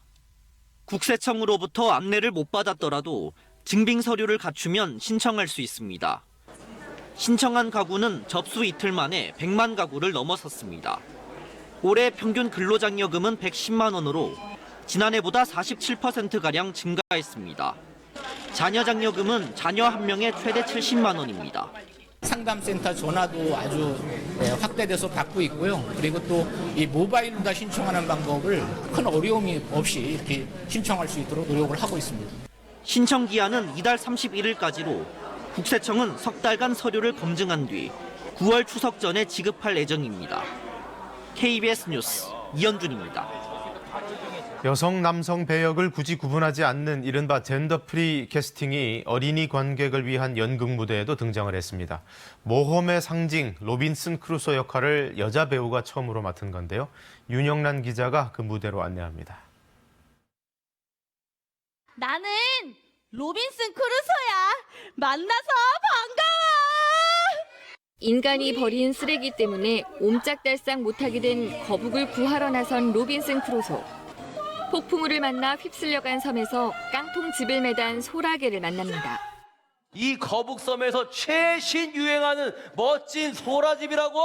Speaker 8: 국세청으로부터 안내를 못 받았더라도 증빙 서류를 갖추면 신청할 수 있습니다. 신청한 가구는 접수 이틀 만에 100만 가구를 넘어섰습니다. 올해 평균 근로장려금은 110만 원으로 지난해보다 47%가량 증가했습니다. 자녀장려금은 자녀 한 명에 최대 70만 원입니다.
Speaker 11: 상담센터 전화도 아주 확대돼서 받고 있고요. 그리고 또 이 모바일로 다 신청하는 방법을 큰 어려움이 없이 이렇게 신청할 수 있도록 노력을 하고 있습니다.
Speaker 8: 신청 기한은 이달 31일까지로 국세청은 석 달간 서류를 검증한 뒤 9월 추석 전에 지급할 예정입니다. KBS 뉴스 이현준입니다.
Speaker 1: 여성, 남성 배역을 굳이 구분하지 않는 이른바 젠더 프리 캐스팅이 어린이 관객을 위한 연극 무대에도 등장을 했습니다. 모험의 상징 로빈슨 크루소 역할을 여자 배우가 처음으로 맡은 건데요. 윤영란 기자가 그 무대로 안내합니다.
Speaker 25: 나는 로빈슨 크루소야. 만나서 반가워.
Speaker 10: 인간이 버린 쓰레기 때문에 옴짝달싹 못하게 된 거북을 구하러 나선 로빈슨 크루소. 폭풍우를 만나 휩쓸려간 섬에서 깡통집을 매단 소라게를 만납니다.
Speaker 26: 이 거북섬에서 최신 유행하는 멋진 소라집이라고?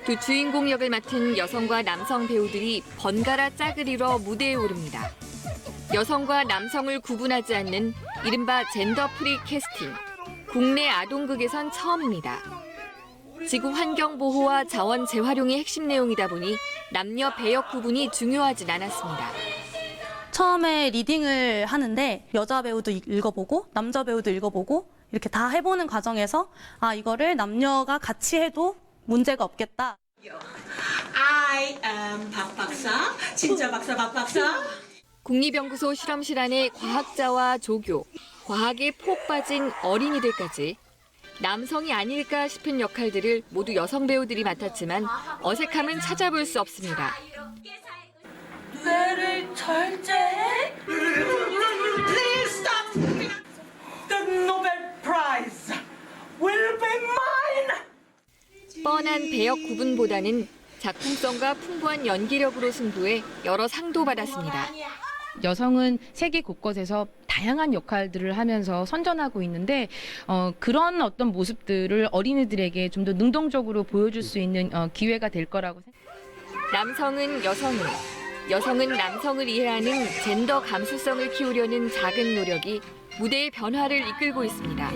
Speaker 10: 두 주인공 역을 맡은 여성과 남성 배우들이 번갈아 짝을 이뤄 무대에 오릅니다. 여성과 남성을 구분하지 않는 이른바 젠더 프리 캐스팅. 국내 아동극에선 처음입니다. 지구 환경 보호와 자원 재활용이 핵심 내용이다 보니 남녀 배역 구분이 중요하진 않았습니다.
Speaker 24: 처음에 리딩을 하는데 여자 배우도 읽어보고 남자 배우도 읽어보고 이렇게 다 해보는 과정에서 이거를 남녀가 같이 해도 문제가 없겠다.
Speaker 27: I am 박 박사, 진짜 박사 박 박사.
Speaker 10: 국립연구소 실험실 안에 과학자와 조교, 과학에 푹 빠진 어린이들까지 남성이 아닐까 싶은 역할들을 모두 여성 배우들이 맡았지만 어색함은 찾아볼 수 없습니다.
Speaker 27: 뇌를 절제해. Please stop. The Nobel Prize will be mine.
Speaker 10: 뻔한 배역 구분보다는 작품성과 풍부한 연기력으로 승부해 여러 상도 받았습니다.
Speaker 28: 여성은 세계 곳곳에서 다양한 역할들을 하면서 선전하고 있는데 그런 어떤 모습들을 어린이들에게 좀 더 능동적으로 보여줄 수 있는 기회가 될 거라고 생각합니다.
Speaker 10: 남성은 여성을, 여성은 남성을 이해하는 젠더 감수성을 키우려는 작은 노력이 무대의 변화를 이끌고 있습니다.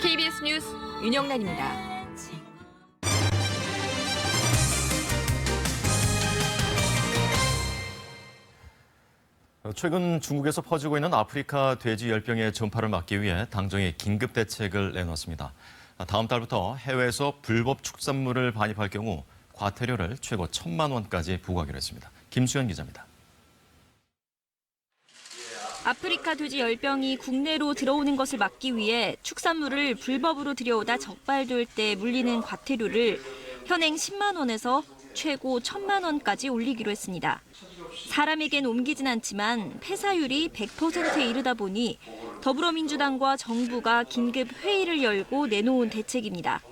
Speaker 10: KBS 뉴스
Speaker 21: 윤영란입니다.
Speaker 7: 최근 중국에서 퍼지고 있는 아프리카 돼지 열병의 전파를 막기 위해 당정이 긴급 대책을 내놨습니다. 다음 달부터 해외에서 불법 축산물을 반입할 경우 과태료를 최고 1,000만 원까지 부과하기로 했습니다. 김수현 기자입니다.
Speaker 22: 아프리카 돼지 열병이 국내로 들어오는 것을 막기 위해 축산물을 불법으로 들여오다 적발될 때 물리는 과태료를 현행 10만 원에서 최고 1,000만 원까지 올리기로 했습니다. 사람에겐 옮기진 않지만 폐사율이 100%에 이르다 보니 더불어민주당과 정부가 긴급 회의를 열고 내놓은 대책입니다.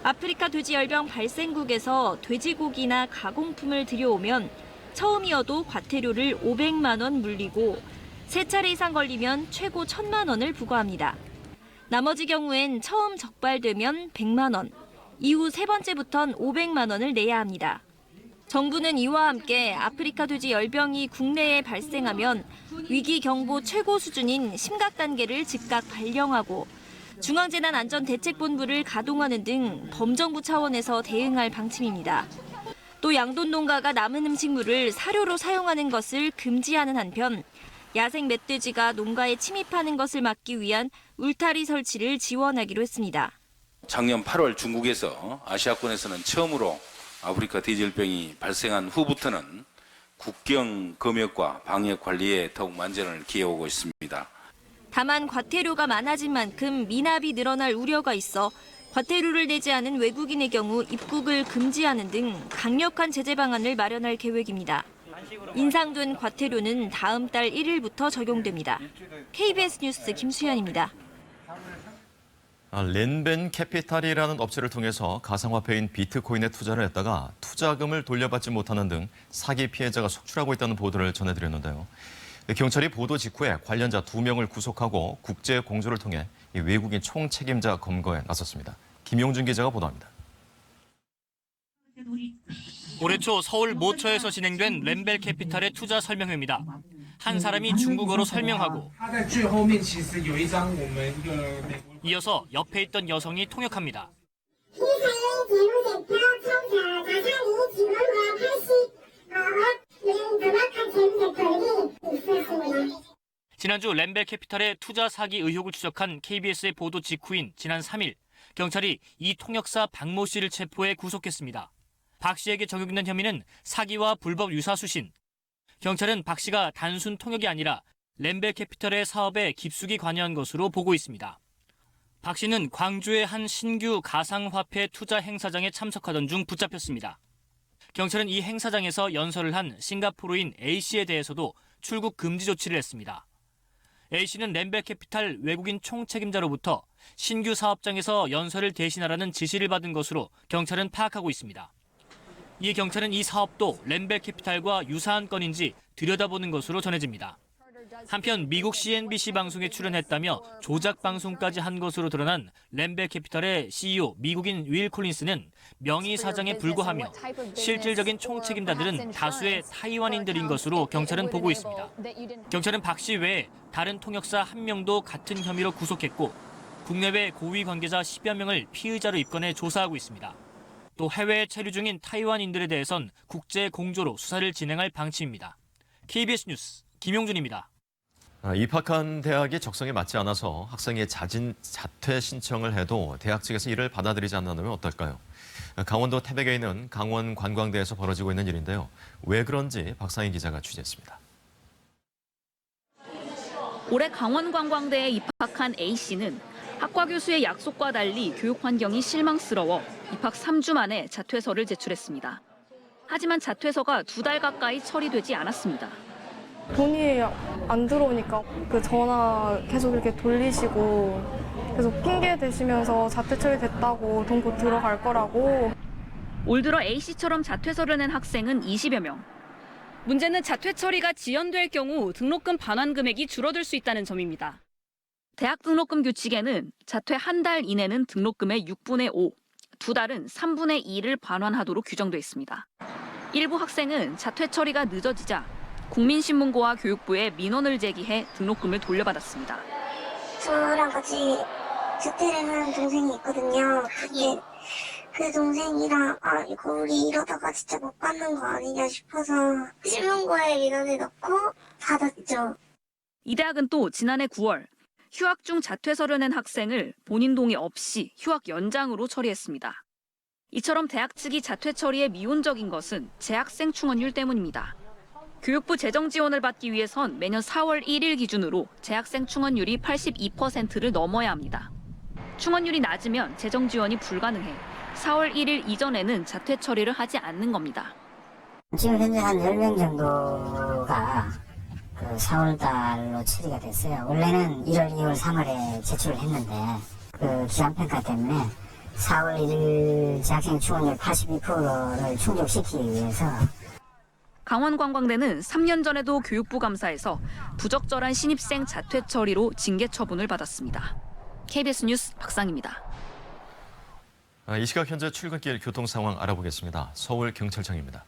Speaker 22: 아프리카 돼지 열병 발생국에서 돼지고기나 가공품을 들여오면 처음이어도 과태료를 500만 원 물리고 3차례 이상 걸리면 최고 1,000만 원을 부과합니다. 나머지 경우엔 처음 적발되면 100만 원, 이후 3번째부턴 500만 원을 내야 합니다. 정부는 이와 함께 아프리카 돼지 열병이 국내에 발생하면 위기 경보 최고 수준인 심각 단계를 즉각 발령하고 중앙재난안전대책본부를 가동하는 등 범정부 차원에서 대응할 방침입니다. 또 양돈 농가가 남은 음식물을 사료로 사용하는 것을 금지하는 한편 야생 멧돼지가 농가에 침입하는 것을 막기 위한 울타리 설치를 지원하기로 했습니다.
Speaker 12: 작년 8월 중국에서 아시아권에서는 처음으로 아프리카 돼지열병이 발생한 후부터는 국경 검역과 방역 관리에 더욱 만전을 기해오고 있습니다.
Speaker 22: 다만 과태료가 많아진 만큼 미납이 늘어날 우려가 있어 과태료를 내지 않은 외국인의 경우 입국을 금지하는 등 강력한 제재 방안을 마련할 계획입니다. 인상된 과태료는 다음 달 1일부터 적용됩니다. KBS 뉴스 김수현입니다.
Speaker 7: 렌벤 캐피탈이라는 업체를 통해서 가상화폐인 비트코인에 투자를 했다가 투자금을 돌려받지 못하는 등 사기 피해자가 속출하고 있다는 보도를 전해드렸는데요. 경찰이 보도 직후에 관련자 2명을 구속하고 국제 공조를 통해 외국인 총책임자 검거에 나섰습니다. 김용준 기자가 보도합니다.
Speaker 13: 올해 초 서울 모처에서 진행된 렌벨 캐피탈의 투자 설명회입니다. 한 사람이 중국어로 설명하고 이어서 옆에 있던 여성이 통역합니다. 지난주 렌벨 캐피탈의 투자 사기 의혹을 추적한 KBS의 보도 직후인 지난 3일 경찰이 이 통역사 박모 씨를 체포해 구속했습니다. 박 씨에게 적용된 혐의는 사기와 불법 유사 수신. 경찰은 박 씨가 단순 통역이 아니라 렌벨 캐피탈의 사업에 깊숙이 관여한 것으로 보고 있습니다. 박 씨는 광주의 한 신규 가상화폐 투자 행사장에 참석하던 중 붙잡혔습니다. 경찰은 이 행사장에서 연설을 한 싱가포르인 A씨에 대해서도 출국 금지 조치를 했습니다. A씨는 렌벨 캐피탈 외국인 총책임자로부터 신규 사업장에서 연설을 대신하라는 지시를 받은 것으로 경찰은 파악하고 있습니다. 이에 경찰은 이 사업도 렌벨 캐피탈과 유사한 건인지 들여다보는 것으로 전해집니다. 한편 미국 CNBC 방송에 출연했다며 조작 방송까지 한 것으로 드러난 렌벨 캐피탈의 CEO 미국인 윌 콜린스는 명의 사장에 불과하며 실질적인 총책임자들은 다수의 타이완인들인 것으로 경찰은 보고 있습니다. 경찰은 박 씨 외에 다른 통역사 1명도 같은 혐의로 구속했고 국내외 고위 관계자 10여 명을 피의자로 입건해 조사하고 있습니다. 또 해외에 체류 중인 타이완인들에 대해선 국제 공조로 수사를 진행할 방침입니다. KBS 뉴스 김용준입니다.
Speaker 7: 입학한 대학이 적성에 맞지 않아서 학생이 자퇴 신청을 해도 대학 측에서 이를 받아들이지 않는다면 어떨까요? 강원도 태백에 있는 강원 관광대에서 벌어지고 있는 일인데요. 왜 그런지 박상희 기자가 취재했습니다.
Speaker 14: 올해 강원관광대에 입학한 A씨는 학과 교수의 약속과 달리 교육 환경이 실망스러워 입학 3주 만에 자퇴서를 제출했습니다. 하지만 자퇴서가 2달 가까이 처리되지 않았습니다.
Speaker 15: 돈이 안 들어오니까 그 전화 계속 이렇게 돌리시고 계속 핑계 대시면서 자퇴 처리됐다고 돈 곧 들어갈 거라고.
Speaker 14: 올 들어 A씨처럼 자퇴서를 낸 학생은 20여 명. 문제는 자퇴 처리가 지연될 경우 등록금 반환 금액이 줄어들 수 있다는 점입니다. 대학 등록금 규칙에는 자퇴 한 달 이내는 등록금의 6분의 5, 2달은 3분의 2를 반환하도록 규정돼 있습니다. 일부 학생은 자퇴 처리가 늦어지자 국민신문고와 교육부에 민원을 제기해 등록금을 돌려받았습니다.
Speaker 20: 저랑 같이 자퇴를 하는 동생이 있거든요. 근데 그 동생이랑 이거 우리 이러다가 진짜 못 받는 거 아니냐 싶어서 신문고에 민원을 넣고 받았죠.
Speaker 14: 이 대학은 또 지난해 9월 휴학 중 자퇴서를 낸 학생을 본인 동의 없이 휴학 연장으로 처리했습니다. 이처럼 대학 측이 자퇴 처리에 미온적인 것은 재학생 충원율 때문입니다. 교육부 재정 지원을 받기 위해선 매년 4월 1일 기준으로 재학생 충원율이 82%를 넘어야 합니다. 충원율이 낮으면 재정 지원이 불가능해 4월 1일 이전에는 자퇴 처리를 하지 않는 겁니다.
Speaker 2: 지금 현재 한 10명 정도가 4월 달로 처리가 됐어요. 원래는 1월, 2월, 3월에 제출을 했는데 그 기간평가 때문에 4월 1일 재학생 충원율 82%를 충족시키기 위해서
Speaker 14: 강원관광대는 3년 전에도 교육부 감사에서 부적절한 신입생 자퇴 처리로 징계 처분을 받았습니다. KBS 뉴스 박상입니다.
Speaker 7: 이 시각 현재 출근길 교통 상황 알아보겠습니다. 서울경찰청입니다.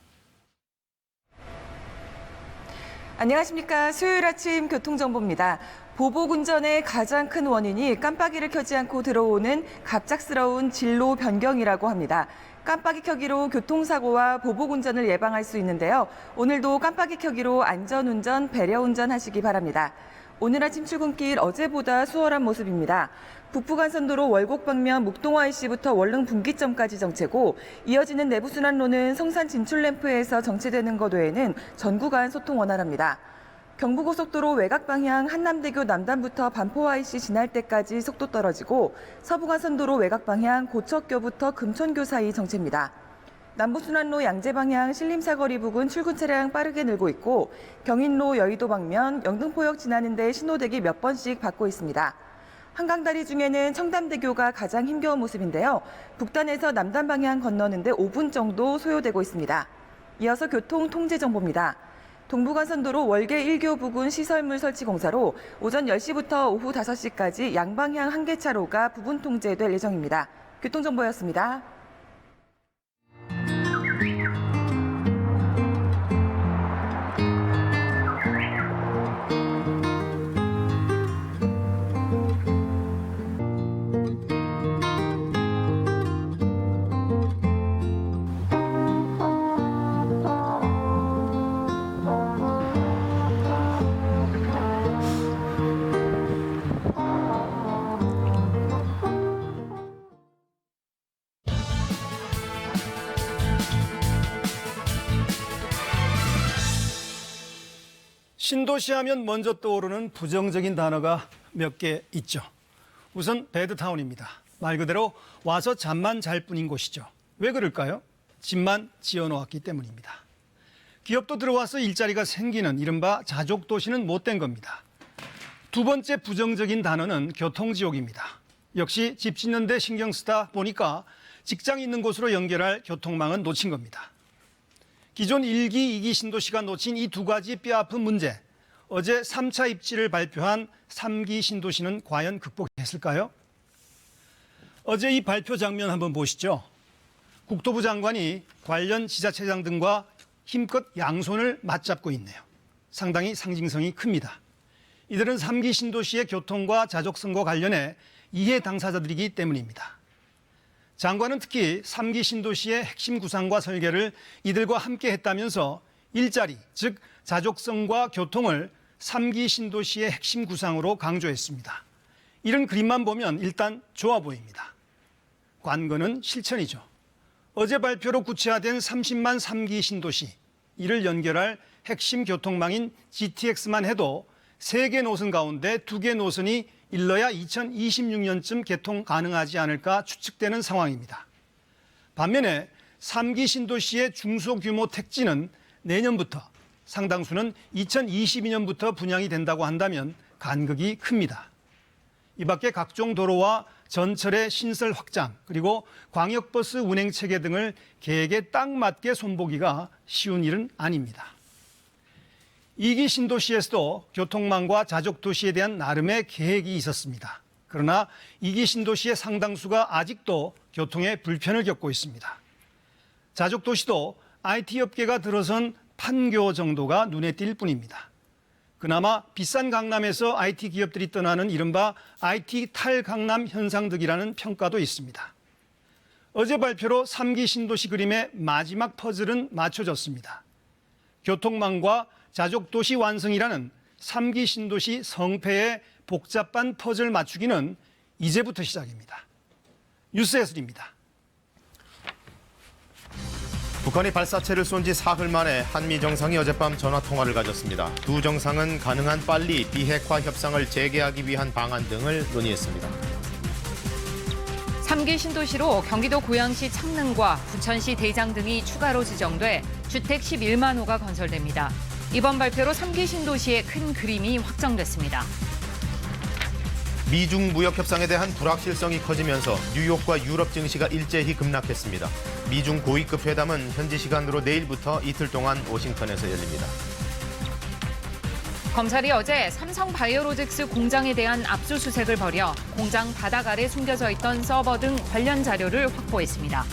Speaker 3: 안녕하십니까. 수요일 아침 교통정보입니다. 보복 운전의 가장 큰 원인이 깜빡이를 켜지 않고 들어오는 갑작스러운 진로 변경이라고 합니다. 깜빡이 켜기로 교통사고와 보복 운전을 예방할 수 있는데요. 오늘도 깜빡이 켜기로 안전운전, 배려운전 하시기 바랍니다. 오늘 아침 출근길 어제보다 수월한 모습입니다. 북부간선도로 월곡 방면 묵동YC부터 월릉 분기점까지 정체고 이어지는 내부순환로는 성산 진출램프에서 정체되는 것 외에는 전 구간 소통 원활합니다. 경부고속도로 외곽 방향 한남대교 남단부터 반포YC 지날 때까지 속도 떨어지고 서부간선도로 외곽 방향 고척교부터 금천교 사이 정체입니다. 남부순환로 양재 방향 신림사거리 부근 출근 차량 빠르게 늘고 있고 경인로 여의도 방면 영등포역 지나는 데 신호대기 몇 번씩 받고 있습니다. 한강다리 중에는 청담대교가 가장 힘겨운 모습인데요. 북단에서 남단 방향 건너는데 5분 정도 소요되고 있습니다. 이어서 교통 통제 정보입니다. 동부간선도로 월계 1교 부근 시설물 설치 공사로 오전 10시부터 오후 5시까지 양방향 한 개 차로가 부분 통제될 예정입니다. 교통정보였습니다.
Speaker 4: 신도시 하면 먼저 떠오르는 부정적인 단어가 몇 개 있죠. 우선 배드타운입니다. 말 그대로 와서 잠만 잘 뿐인 곳이죠. 왜 그럴까요? 집만 지어놓았기 때문입니다. 기업도 들어와서 일자리가 생기는 이른바 자족도시는 못된 겁니다. 두 번째 부정적인 단어는 교통지옥입니다. 역시 집 짓는 데 신경 쓰다 보니까 직장 있는 곳으로 연결할 교통망은 놓친 겁니다. 기존 1기, 2기 신도시가 놓친 이 두 가지 뼈아픈 문제, 어제 3차 입지를 발표한 3기 신도시는 과연 극복했을까요? 어제 이 발표 장면 한번 보시죠. 국토부 장관이 관련 지자체장 등과 힘껏 양손을 맞잡고 있네요. 상당히 상징성이 큽니다. 이들은 3기 신도시의 교통과 자족성과 관련해 이해 당사자들이기 때문입니다. 장관은 특히 3기 신도시의 핵심 구상과 설계를 이들과 함께 했다면서 일자리, 즉 자족성과 교통을 3기 신도시의 핵심 구상으로 강조했습니다. 이런 그림만 보면 일단 좋아 보입니다. 관건은 실천이죠. 어제 발표로 구체화된 30만 3기 신도시, 이를 연결할 핵심 교통망인 GTX만 해도 3개 노선 가운데 2개 노선이 일러야 2026년쯤 개통 가능하지 않을까 추측되는 상황입니다. 반면에 3기 신도시의 중소규모 택지는 내년부터, 상당수는 2022년부터 분양이 된다고 한다면 간극이 큽니다. 이 밖에 각종 도로와 전철의 신설 확장, 그리고 광역버스 운행 체계 등을 계획에 딱 맞게 손보기가 쉬운 일은 아닙니다. 2기 신도시에서도 교통망과 자족도시에 대한 나름의 계획이 있었습니다. 그러나 2기 신도시의 상당수가 아직도 교통에 불편을 겪고 있습니다. 자족도시도 IT 업계가 들어선 판교 정도가 눈에 띌 뿐입니다. 그나마 비싼 강남에서 IT 기업들이 떠나는 이른바 IT 탈강남 현상 등이라는 평가도 있습니다. 어제 발표로 3기 신도시 그림의 마지막 퍼즐은 맞춰졌습니다. 교통망과 자족도시 완성이라는 3기 신도시 성패의 복잡한 퍼즐 맞추기는 이제부터 시작입니다. 뉴스 해설입니다.
Speaker 1: 북한이 발사체를 쏜 지 사흘 만에 한미 정상이 어젯밤 전화 통화를 가졌습니다. 두 정상은 가능한 빨리 비핵화 협상을 재개하기 위한 방안 등을 논의했습니다.
Speaker 5: 3기 신도시로 경기도 고양시 창릉과 부천시 대장 등이 추가로 지정돼 주택 11만 호가 건설됩니다. 이번 발표로 3기 신도시의 큰 그림이 확정됐습니다.
Speaker 1: 미중 무역 협상에 대한 불확실성이 커지면서 뉴욕과 유럽 증시가 일제히 급락했습니다. 미중 고위급 회담은 현지 시간으로 내일부터 이틀 동안 워싱턴에서 열립니다.
Speaker 5: 검찰이 어제 삼성 바이오로직스 공장에 대한 압수수색을 벌여 공장 바닥 아래 숨겨져 있던 서버 등 관련 자료를 확보했습니다.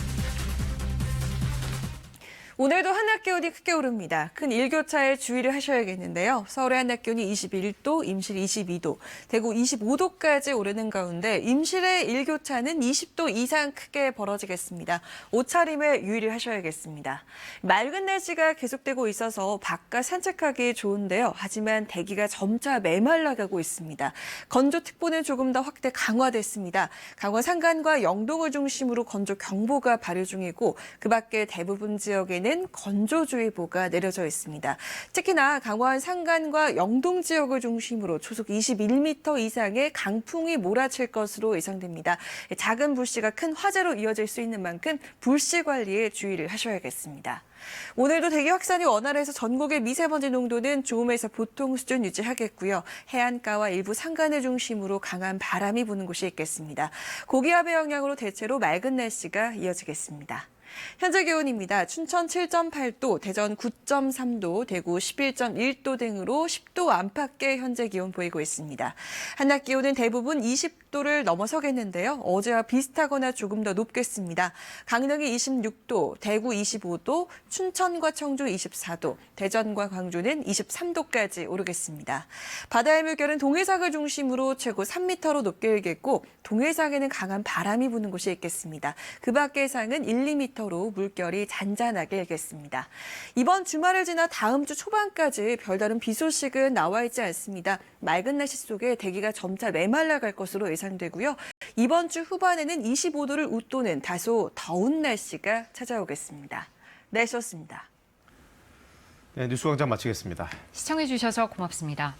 Speaker 21: 오늘도 한낮 기온이 크게 오릅니다. 큰 일교차에 주의를 하셔야겠는데요. 서울의 한낮 기온이 21도, 임실 22도, 대구 25도까지 오르는 가운데 임실의 일교차는 20도 이상 크게 벌어지겠습니다. 옷차림에 유의를 하셔야겠습니다. 맑은 날씨가 계속되고 있어서 바깥 산책하기 좋은데요. 하지만 대기가 점차 메말라가고 있습니다. 건조특보는 조금 더 확대 강화됐습니다. 강원 산간과 영동을 중심으로 건조경보가 발효 중이고 그 밖에 대부분 지역에는 건조주의보가 내려져 있습니다. 특히나 강원 산간과 영동 지역을 중심으로 초속 21m 이상의 강풍이 몰아칠 것으로 예상됩니다. 작은 불씨가 큰 화재로 이어질 수 있는 만큼 불씨 관리에 주의를 하셔야겠습니다. 오늘도 대기 확산이 원활해서 전국의 미세먼지 농도는 좋음에서 보통 수준 유지하겠고요. 해안가와 일부 산간을 중심으로 강한 바람이 부는 곳이 있겠습니다. 고기압의 영향으로 대체로 맑은 날씨가 이어지겠습니다. 현재 기온입니다. 춘천 7.8도, 대전 9.3도, 대구 11.1도 등으로 10도 안팎의 현재 기온 보이고 있습니다. 한낮 기온은 대부분 20도를 넘어서겠는데요. 어제와 비슷하거나 조금 더 높겠습니다. 강릉이 26도, 대구 25도, 춘천과 청주 24도, 대전과 광주는 23도까지 오르겠습니다. 바다의 물결은 동해상을 중심으로 최고 3m로 높게 일겠고 동해상에는 강한 바람이 부는 곳이 있겠습니다. 그 밖의 상은 1, 2m 로 물결이 잔잔하게 일겠습니다. 이번 주말을 지나 다음 주 초반까지 별다른 비 소식은 나와 있지 않습니다. 맑은 날씨 속에 대기가 점차 메말라갈 것으로 예상되고요. 이번 주 후반에는 25도를 웃도는 다소 더운 날씨가 찾아오겠습니다. 날씨였습니다.
Speaker 1: 네, 뉴스광장 마치겠습니다.
Speaker 5: 시청해주셔서 고맙습니다.